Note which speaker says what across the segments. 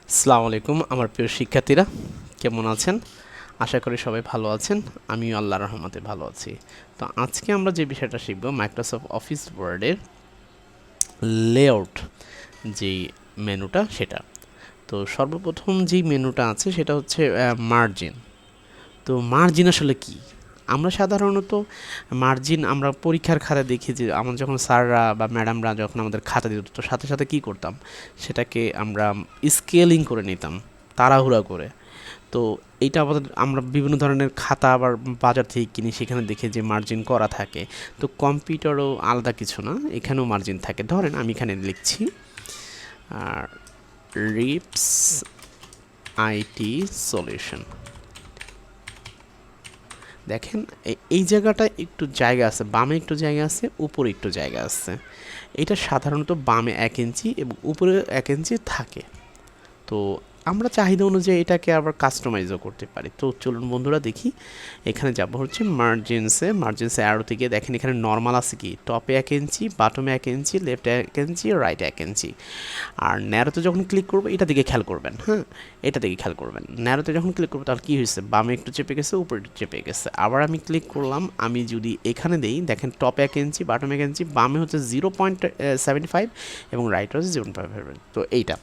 Speaker 1: আসসালামু আলাইকুম আমার প্রিয় শিক্ষার্থীরা, কেমন আছেন? আশা করি সবাই ভালো আছেন। আমিও আল্লাহর রহমতে ভালো আছি। তো আজকে আমরা যে বিষয়টা শিখব মাইক্রোসফট অফিস ওয়ার্ডের লেআউট যেই মেনুটা সেটা। তো সর্বপ্রথম যেই মেনুটা আছে সেটা হচ্ছে মার্জিন। তো মার্জিন আসলে কি? আমরা সাধারণত মার্জিন আমরা পরীক্ষার খাতায় দেখি যে আমার যখন স্যাররা বা ম্যাডামরা যখন আমাদের খাতা দিত তো সাথে সাথে কী করতাম, সেটাকে আমরা স্কেলিং করে নিতাম তাড়াহুড়া করে। তো এইটা আমাদের আমরা বিভিন্ন ধরনের খাতা আবার বাজার থেকে কিনি, সেখানে দেখে যে মার্জিন করা থাকে। তো কম্পিউটারও আলাদা কিছু না, এখানেও মার্জিন থাকে। ধরেন আমি এখানে লিখছি রিপস আইটি সলিউশন। দেখেন এই জায়গাটা একটু জায়গা আছে, বামে একটু জায়গা আছে, উপরে একটু জায়গা আছে। এটা সাধারণত বামে 1 ইঞ্চি এবং উপরে 1 ইঞ্চি থাকে। তো আমরা চাহিদা অনুযায়ী এটাকে আবার কাস্টমাইজও করতে পারি। তো চলুন বন্ধুরা দেখি। এখানে যাব হচ্ছে মার্জিনসে অ্যারোতে গিয়ে দেখেন এখানে নর্মাল আছে কি, টপে 1 ইঞ্চি, বাটমে 1 ইঞ্চি, লেফটে 1 ইঞ্চি, রাইটে 1 ইঞ্চি। আর ন্যারোতে যখন ক্লিক করবো এটা দিকে খেয়াল করবেন, হ্যাঁ, এটা দিকে খেয়াল করবেন। ন্যারোতে যখন ক্লিক করবো তাহলে কী হয়েছে, বামে একটু চেপে গেছে, উপরে একটু চেপে গেছে। আবার আমি ক্লিক করলাম, আমি যদি এখানে দিই দেখেন টপে 1 ইঞ্চি, বাটমে 1 ইঞ্চি, বামে হচ্ছে 0.75 এবং রাইটে হচ্ছে 0.5। তো এইটা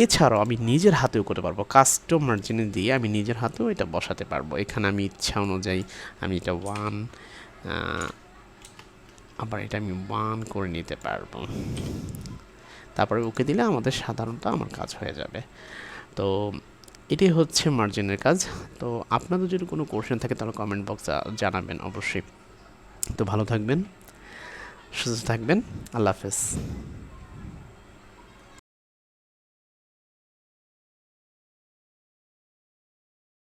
Speaker 1: এছাড়াও আমি নিজের হাতেও করতে পারবো, কাস্টম মার্জিনে দিয়ে আমি নিজের হাতেও এটা বসাতে পারবো। এখানে আমি ইচ্ছা অনুযায়ী আমি এটা 1, আবার এটা আমি 1 করে নিতে পারবো। তারপরে ওকে দিলে আমাদের সাধারণত আমার কাজ হয়ে যাবে। তো এটাই হচ্ছে মার্জিনের কাজ। তো আপনাদের যদি কোনো কোশ্চেন থাকে তাহলে কমেন্ট বক্সে জানাবেন অবশ্যই। তো ভালো থাকবেন, সুস্থ থাকবেন, আল্লাহ হাফেজ।